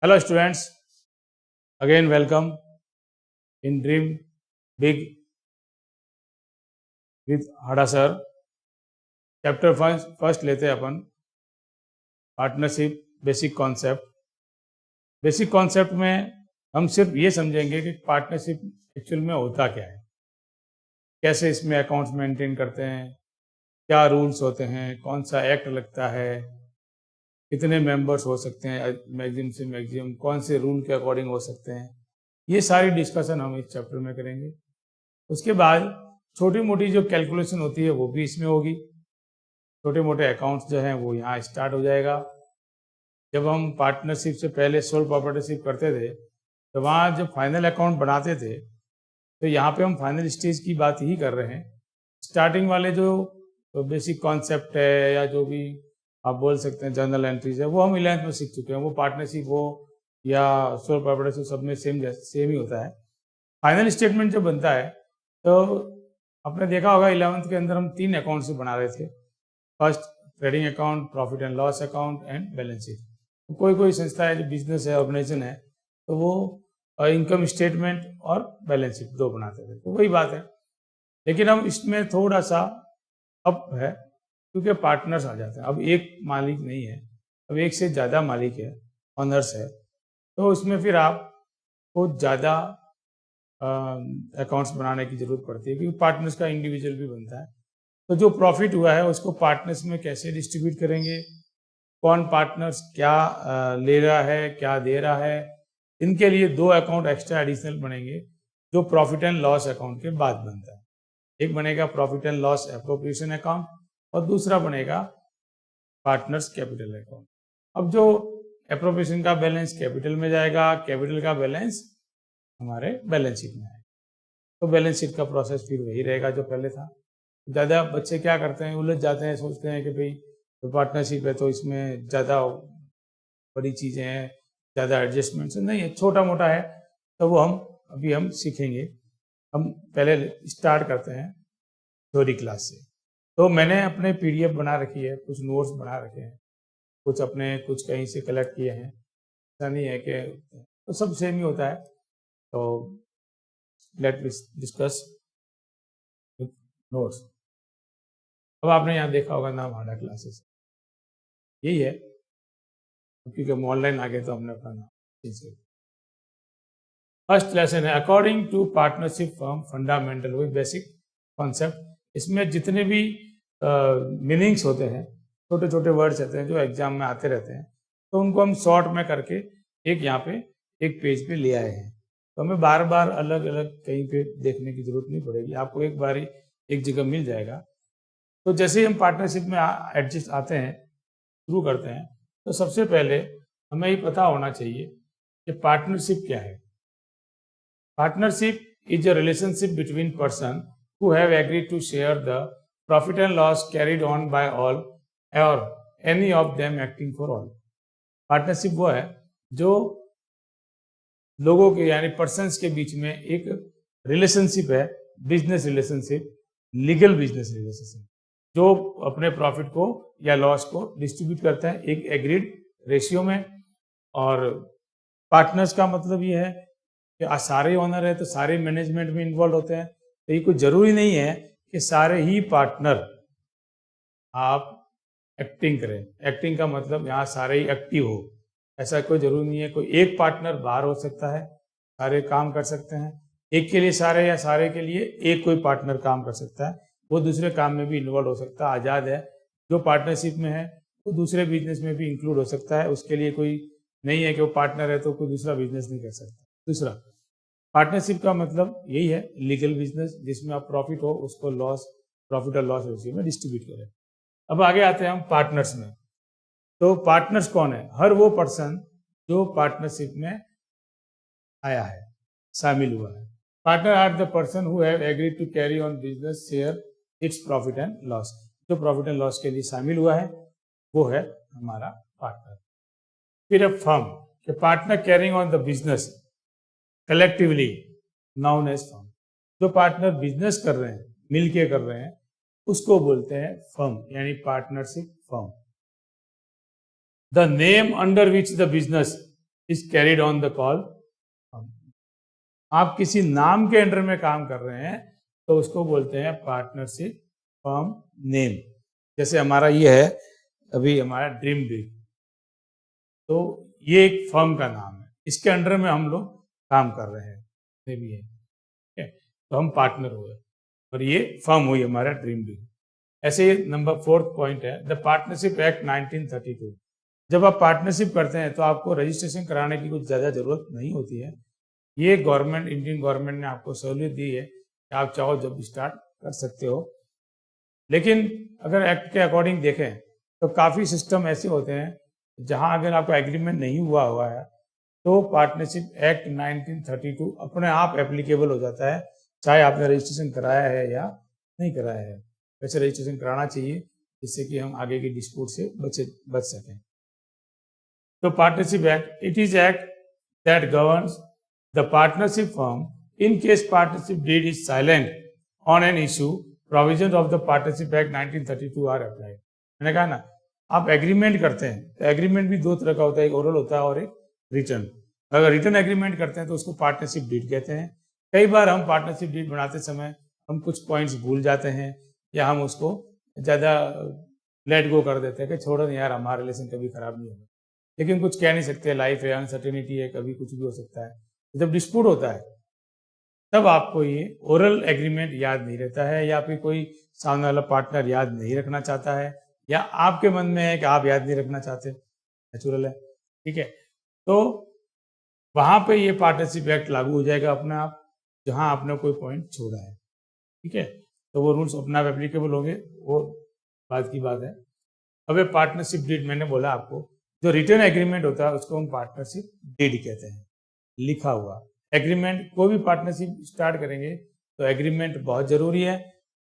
Hello students, again welcome in Dream Big with Hada sir. Chapter first लेते हैं अपन partnership basic concept. Basic concept में हम सिर्फ ये समझेंगे कि पार्टनरशिप एक्चुअल में होता क्या है, कैसे इसमें अकाउंट्स मेंटेन करते हैं, क्या रूल्स होते हैं, कौन सा एक्ट लगता है, कितने मेंबर्स हो सकते हैं मैक्सिमम से मैक्सिमम, कौन से रूल के अकॉर्डिंग हो सकते हैं। ये सारी डिस्कशन हम इस चैप्टर में करेंगे। उसके बाद छोटी मोटी जो कैलकुलेशन होती है वो भी इसमें होगी। छोटे मोटे अकाउंट्स जो हैं वो यहाँ स्टार्ट हो जाएगा। जब हम पार्टनरशिप से पहले सोल प्रोप्राइटरशिप करते थे तो वहाँ जब फाइनल अकाउंट बनाते थे तो यहाँ पे हम फाइनल स्टेज की बात ही कर रहे हैं। स्टार्टिंग वाले जो बेसिक कॉन्सेप्ट है या जो भी आप बोल सकते हैं जर्नल एंट्रीज है वो हम 11th में सीख चुके हैं। वो पार्टनरशिप हो या सोल प्रोप्राइटरशिप सब में सेम ही होता है। फाइनल स्टेटमेंट जब बनता है तो आपने देखा होगा 11th के अंदर हम 3 अकाउंट से बना रहे थे। First trading account, profit and loss account and balance sheet. कोई संस्था है जो बिजनेस है, ऑर्गेनाइजेशन है, तो वो इनकम स्टेटमेंट और बैलेंस शीट 2 बनाते थे। तो वही बात है, लेकिन अब इसमें थोड़ा सा अप है क्योंकि पार्टनर्स आ जाते हैं। अब एक मालिक नहीं है, अब एक से ज़्यादा मालिक है, ऑनर्स है, तो उसमें फिर आपको ज़्यादा अकाउंट्स बनाने की ज़रूरत पड़ती है क्योंकि पार्टनर्स का इंडिविजुअल भी बनता है। तो जो प्रॉफिट हुआ है उसको पार्टनर्स में कैसे डिस्ट्रीब्यूट करेंगे, कौन पार्टनर्स क्या ले रहा है, क्या दे रहा है, इनके लिए 2 अकाउंट एक्स्ट्रा एडिशनल बनेंगे जो प्रॉफिट एंड लॉस अकाउंट के बाद बनता है। एक बनेगा profit and loss appropriation account और दूसरा बनेगा पार्टनर्स कैपिटल अकाउंट। अब जो एप्रोप्रिएशन का बैलेंस कैपिटल में जाएगा, कैपिटल का बैलेंस हमारे बैलेंस शीट में आएगा। तो बैलेंस शीट का प्रोसेस फिर वही रहेगा जो पहले था। ज़्यादा बच्चे क्या करते हैं, उलझ जाते हैं, सोचते हैं कि भाई तो पार्टनरशिप है तो इसमें ज़्यादा बड़ी चीज़ें हैं, ज़्यादा एडजस्टमेंट्स नहीं है, छोटा मोटा है। तो वो हम सीखेंगे। हम पहले स्टार्ट करते हैं थ्योरी क्लास से। तो मैंने अपने PDF बना रखी है, कुछ नोट्स बना रखे हैं, कुछ कहीं से कलेक्ट किए हैं। ऐसा नहीं है कि तो सब सेम ही होता है। तो लेट डिस्कस नोट्स। अब आपने यहाँ देखा होगा नाम हाडा क्लासेस, यही है क्योंकि हम ऑनलाइन आ गए तो हमने अपना नाम चेंज कर दिया। फर्स्ट लेसन है according to partnership firm fundamental, वही बेसिक कॉन्सेप्ट। इसमें जितने भी मीनिंग्स होते हैं, छोटे छोटे वर्ड्स होते हैं जो एग्जाम में आते रहते हैं, तो उनको हम शॉर्ट में करके एक यहाँ पे एक पेज पे ले आए हैं। तो हमें बार बार अलग अलग कहीं पे देखने की जरूरत नहीं पड़ेगी, आपको एक बार ही एक जगह मिल जाएगा। तो जैसे ही हम पार्टनरशिप में एडजस्ट आते हैं, शुरू करते हैं, तो सबसे पहले हमें ये पता होना चाहिए कि पार्टनरशिप क्या है। Partnership is a relationship between person who have agreed to share the profit and loss carried on by all or any of them acting for all. Partnership वो है जो लोगों के यानी पर्सन्स के बीच में एक रिलेशनशिप है, business relationship, legal business relationship, जो अपने प्रॉफिट को या लॉस को डिस्ट्रीब्यूट करता है एक एग्रीड रेशियो में। और पार्टनर्स का मतलब ये है कि सारे ओनर है तो सारे मैनेजमेंट में इन्वॉल्व होते हैं। तो ये कोई जरूरी नहीं है कि सारे ही पार्टनर आप एक्टिंग करें। एक्टिंग का मतलब यहाँ सारे ही एक्टिव हो, ऐसा कोई जरूरी नहीं है। कोई एक पार्टनर बाहर हो सकता है, सारे काम कर सकते हैं। एक के लिए सारे या सारे के लिए एक कोई पार्टनर काम कर सकता है, वो दूसरे काम में भी इन्वॉल्व हो सकता है, आज़ाद है। जो पार्टनरशिप में है वो दूसरे बिजनेस में भी इंक्लूड हो सकता है, उसके लिए कोई नहीं है कि वो पार्टनर है तो कोई दूसरा बिजनेस नहीं कर सकता। दूसरा, पार्टनरशिप का मतलब यही है लीगल बिजनेस जिसमें आप प्रॉफिट हो उसको लॉस, प्रॉफिट और लॉस रेशियो में डिस्ट्रीब्यूट करें। अब आगे आते हैं हम पार्टनर्स में। तो पार्टनर्स कौन है? हर वो पर्सन जो पार्टनरशिप में आया है, शामिल हुआ है। Partner are the person who have agreed to carry on business share its profit and loss. जो प्रॉफिट एंड लॉस के लिए शामिल हुआ है वो है हमारा पार्टनर। फिर अब फर्म के partner carrying on the business collectively known as firm. जो पार्टनर बिजनेस कर रहे हैं, मिलके कर रहे हैं, उसको बोलते हैं फर्म यानी partnership firm. The name under which the business is carried on the call. आप किसी नाम के अंडर में काम कर रहे हैं तो उसको बोलते हैं पार्टनरशिप फर्म नेम। जैसे हमारा ये है अभी हमारा ड्रीम बिग, तो ये एक फर्म का नाम है, इसके अंडर में हम लोग काम कर रहे हैं, ये भी है, ठीक है, तो हम पार्टनर हुए और ये फर्म हुई हमारा ड्रीम बिग। ऐसे ही नंबर 4th पॉइंट है द पार्टनरशिप एक्ट 1932। जब आप पार्टनरशिप करते हैं तो आपको रजिस्ट्रेशन कराने की कुछ ज़्यादा ज़रूरत नहीं होती है। ये गवर्नमेंट, इंडियन गवर्नमेंट ने आपको सहूलियत दी है कि आप चाहो जब स्टार्ट कर सकते हो। लेकिन अगर एक्ट के अकॉर्डिंग देखें तो काफ़ी सिस्टम ऐसे होते हैं जहां अगर आपका एग्रीमेंट नहीं हुआ है तो पार्टनरशिप एक्ट 1932 अपने आप एप्लीकेबल हो जाता है, चाहे आपने रजिस्ट्रेशन कराया है या नहीं कराया है। वैसे रजिस्ट्रेशन कराना चाहिए जिससे कि हम आगे की डिस्प्यूट से बच सकें। तो partnership act, it is act that governs the partnership firm in case partnership deed is silent on an issue, provision of the partnership act 1932 are applied. मैंने कहा ना, आप एग्रीमेंट करते हैं तो एग्रीमेंट भी दो तरह का होता है, एक ओरल होता है और एक रिटर्न। अगर रिटर्न एग्रीमेंट करते हैं तो उसको पार्टनरशिप डीड कहते हैं। कई बार हम पार्टनरशिप डीड बनाते समय हम कुछ पॉइंट्स भूल जाते हैं या हम उसको ज़्यादा लेट गो कर देते हैं कि छोड़ो नहीं यार, हमारा रिलेशन कभी खराब नहीं होगा, लेकिन कुछ कह नहीं सकते, लाइफ है, अनसर्टेनिटी है, कभी कुछ भी हो सकता है। तो जब डिस्प्यूट होता है तब आपको ये ओरल एग्रीमेंट याद नहीं रहता है या फिर कोई सामने वाला पार्टनर याद नहीं रखना चाहता है या आपके मन में है कि आप याद नहीं रखना चाहते, नेचुरल है, ठीक है। तो वहां पे ये पार्टनरशिप एक्ट लागू हो जाएगा अपने आप, जहां आपने कोई पॉइंट छोड़ा है, ठीक है। तो वो रूल्स अपने आप एप्लीकेबल होंगे, वो बात की बात है। अब ये पार्टनरशिप डीड मैंने बोला आपको, जो रिटर्न एग्रीमेंट होता है उसको हम पार्टनरशिप डीड कहते हैं, लिखा हुआ एग्रीमेंट। कोई भी पार्टनरशिप स्टार्ट करेंगे तो एग्रीमेंट बहुत जरूरी है,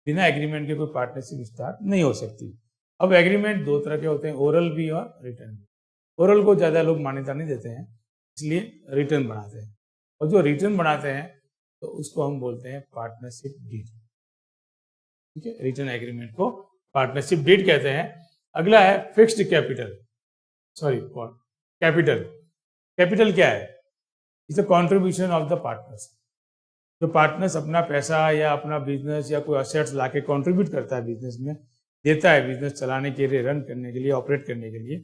बिना एग्रीमेंट के कोई पार्टनरशिप स्टार्ट नहीं हो सकती। अब एग्रीमेंट दो तरह के होते हैं, ओरल भी और रिटर्न भी। ओरल को ज़्यादा लोग मान्यता नहीं देते हैं, इसलिए रिटर्न बनाते हैं, और जो रिटर्न बनाते हैं तो उसको हम बोलते हैं पार्टनरशिप डीड, ठीक है। रिटर्न एग्रीमेंट को पार्टनरशिप डीड कहते हैं। अगला है fixed capital, sorry capital. Capital क्या है? It's a contribution of the partners. जो पार्टनर्स अपना पैसा या अपना बिजनेस या कोई असेट्स लाके कंट्रीब्यूट करता है बिजनेस में, देता है बिजनेस चलाने के लिए, रन करने के लिए, ऑपरेट करने के लिए,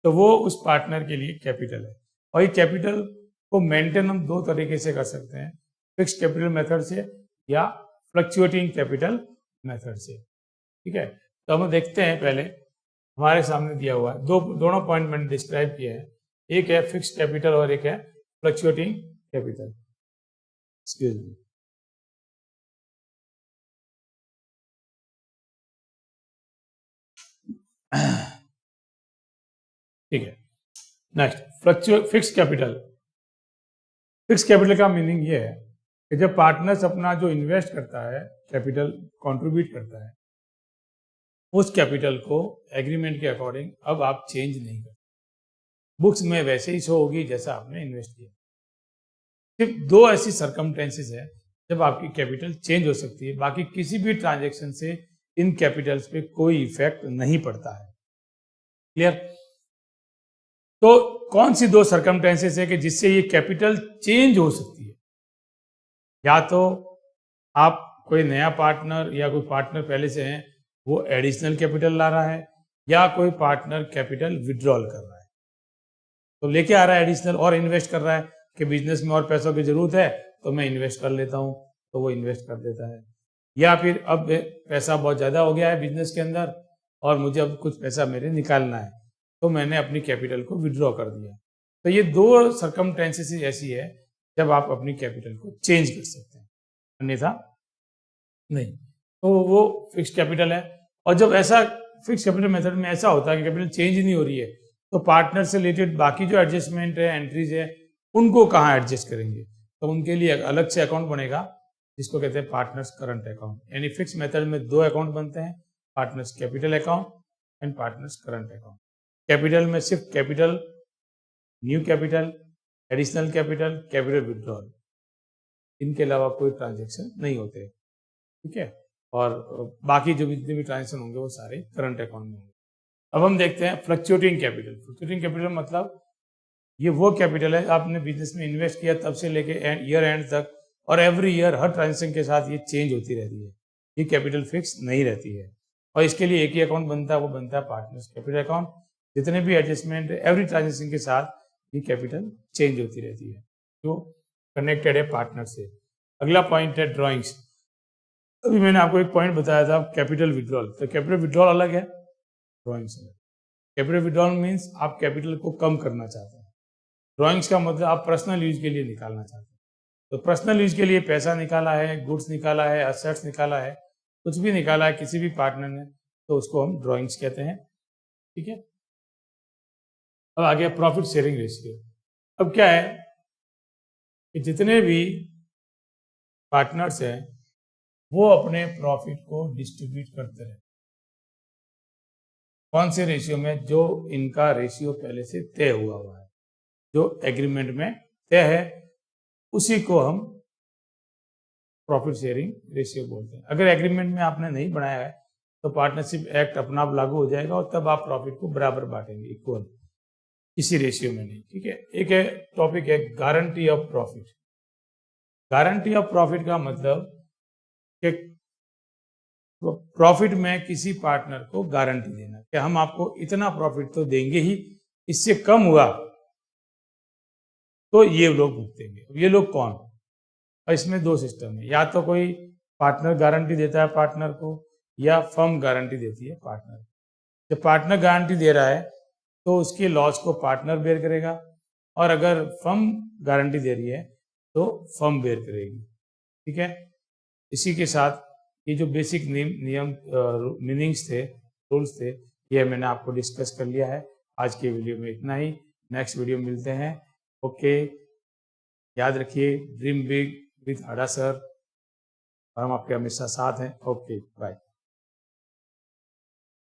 तो वो उस पार्टनर के लिए कैपिटल है। और ये कैपिटल को मेंटेन हम दो तरीके से कर सकते हैं, फिक्स्ड कैपिटल मेथड से या फ्लक्चुएटिंग कैपिटल मेथड से, ठीक है। तो हम देखते हैं, पहले हमारे सामने दिया हुआ है दोनों पॉइंट मैंने डिस्क्राइब किए हैं, एक है फिक्स्ड कैपिटल और एक है फ्लक्चुएटिंग कैपिटल। Excuse me. ठीक है, next fixed capital. Fixed capital का मीनिंग ये है कि जब पार्टनर्स अपना जो इन्वेस्ट करता है, कैपिटल कंट्रीब्यूट करता है, उस कैपिटल को एग्रीमेंट के अकॉर्डिंग अब आप चेंज नहीं करते, बुक्स में वैसे ही शो होगी जैसा आपने इन्वेस्ट किया। सिर्फ दो ऐसी सरकमटेंसेस है जब आपकी कैपिटल चेंज हो सकती है, बाकी किसी भी ट्रांजैक्शन से इन कैपिटल्स पे कोई इफेक्ट नहीं पड़ता है। क्लियर? तो कौन सी दो सरकमटेंसेस है कि जिससे ये कैपिटल चेंज हो सकती है? या तो आप कोई नया पार्टनर या कोई पार्टनर पहले से है वो एडिशनल कैपिटल ला रहा है, या कोई पार्टनर कैपिटल विड्रॉल कर रहा है, तो लेके आ रहा है एडिशनल और इन्वेस्ट कर रहा है कि बिजनेस में और पैसों की जरूरत है तो मैं इन्वेस्ट कर लेता हूं, तो वो इन्वेस्ट कर देता है। या फिर अब पैसा बहुत ज़्यादा हो गया है बिजनेस के अंदर और मुझे अब कुछ पैसा मेरे निकालना है, तो मैंने अपनी कैपिटल को विड्रॉ कर दिया। तो ये दो सरकमटेंसेस ऐसी है जब आप अपनी कैपिटल को चेंज कर सकते हैं, अन्यथा नहीं। तो वो फिक्स्ड कैपिटल है। और जब ऐसा फिक्स्ड कैपिटल मेथड में ऐसा होता है कि कैपिटल चेंज ही नहीं हो रही है, तो पार्टनर से रिलेटेड बाकी जो एडजस्टमेंट है, एंट्रीज है, उनको कहाँ एडजस्ट करेंगे? तो उनके लिए अलग से अकाउंट बनेगा जिसको कहते हैं पार्टनर्स करंट अकाउंट। यानी फिक्स मेथड में दो अकाउंट बनते हैं, partners capital account and partners current account. Capital में सिर्फ capital, new capital, additional capital, capital withdrawal, इनके अलावा कोई ट्रांजेक्शन नहीं होते, ठीक है। और बाकी जो जितने भी ट्रांजेक्शन होंगे वो सारे करंट अकाउंट में होंगे। अब हम देखते हैं फ्लक्चुएटिंग कैपिटल। फ्लक्चुएटिंग कैपिटल मतलब ये वो कैपिटल है आपने बिजनेस में इन्वेस्ट किया तब से लेके ईयर एंड तक, और एवरी ईयर हर ट्रांजेक्शन के साथ ये चेंज होती रहती है। ये कैपिटल फिक्स नहीं रहती है, और इसके लिए एक ही अकाउंट बनता है, वो बनता है पार्टनर्स कैपिटल अकाउंट। जितने भी एडजस्टमेंट एवरी ट्रांजेक्शन के साथ ये कैपिटल चेंज होती रहती है, जो कनेक्टेड है पार्टनर से। अगला पॉइंट है ड्रॉइंग्स। अभी मैंने आपको एक पॉइंट बताया था कैपिटल विड्रॉल, तो कैपिटल विड्रॉल अलग है, ड्रॉइंग्स अलग। कैपिटल विड्रॉल मीन्स आप कैपिटल को कम करना चाहते हैं। ड्रॉइंग्स का मतलब आप पर्सनल यूज के लिए निकालना चाहते हैं। तो पर्सनल यूज के लिए पैसा निकाला है, गुड्स निकाला है, असेट्स निकाला है, कुछ भी निकाला है किसी भी पार्टनर ने, तो उसको हम ड्रॉइंग्स कहते हैं। ठीक है, अब आ गया प्रॉफिट शेयरिंग रेशियो। अब क्या है कि जितने भी पार्टनर्स हैं वो अपने प्रॉफिट को डिस्ट्रीब्यूट करते रहे। कौन से रेशियो में? जो इनका रेशियो पहले से तय हुआ है, जो एग्रीमेंट में तय है, उसी को हम प्रॉफिट शेयरिंग रेशियो बोलते हैं। अगर एग्रीमेंट में आपने नहीं बनाया है तो पार्टनरशिप एक्ट अपना आप लागू हो जाएगा और तब आप प्रॉफिट को बराबर बांटेंगे, इक्वल, किसी रेशियो में नहीं। ठीक है, एक है टॉपिक है guarantee of profit. Guarantee of profit का मतलब कि प्रॉफिट में किसी पार्टनर को गारंटी देना कि हम आपको इतना प्रॉफिट तो देंगे ही, इससे कम हुआ तो ये लोग भुगतेंगे। ये लोग कौन? और इसमें दो सिस्टम है, या तो कोई पार्टनर गारंटी देता है पार्टनर को, या फर्म गारंटी देती है पार्टनर। जब पार्टनर गारंटी दे रहा है तो उसके लॉस को पार्टनर बेयर करेगा, और अगर फर्म गारंटी दे रही है तो फर्म बेयर करेगी। ठीक है, इसी के साथ ये जो बेसिक नियम मीनिंग्स थे, रूल्स थे, ये मैंने आपको डिस्कस कर लिया है। आज के वीडियो में इतना ही, नेक्स्ट वीडियो में मिलते हैं। ओके, याद रखिए dream big with Hada sir, हम आपके हमेशा साथ हैं। Okay, bye.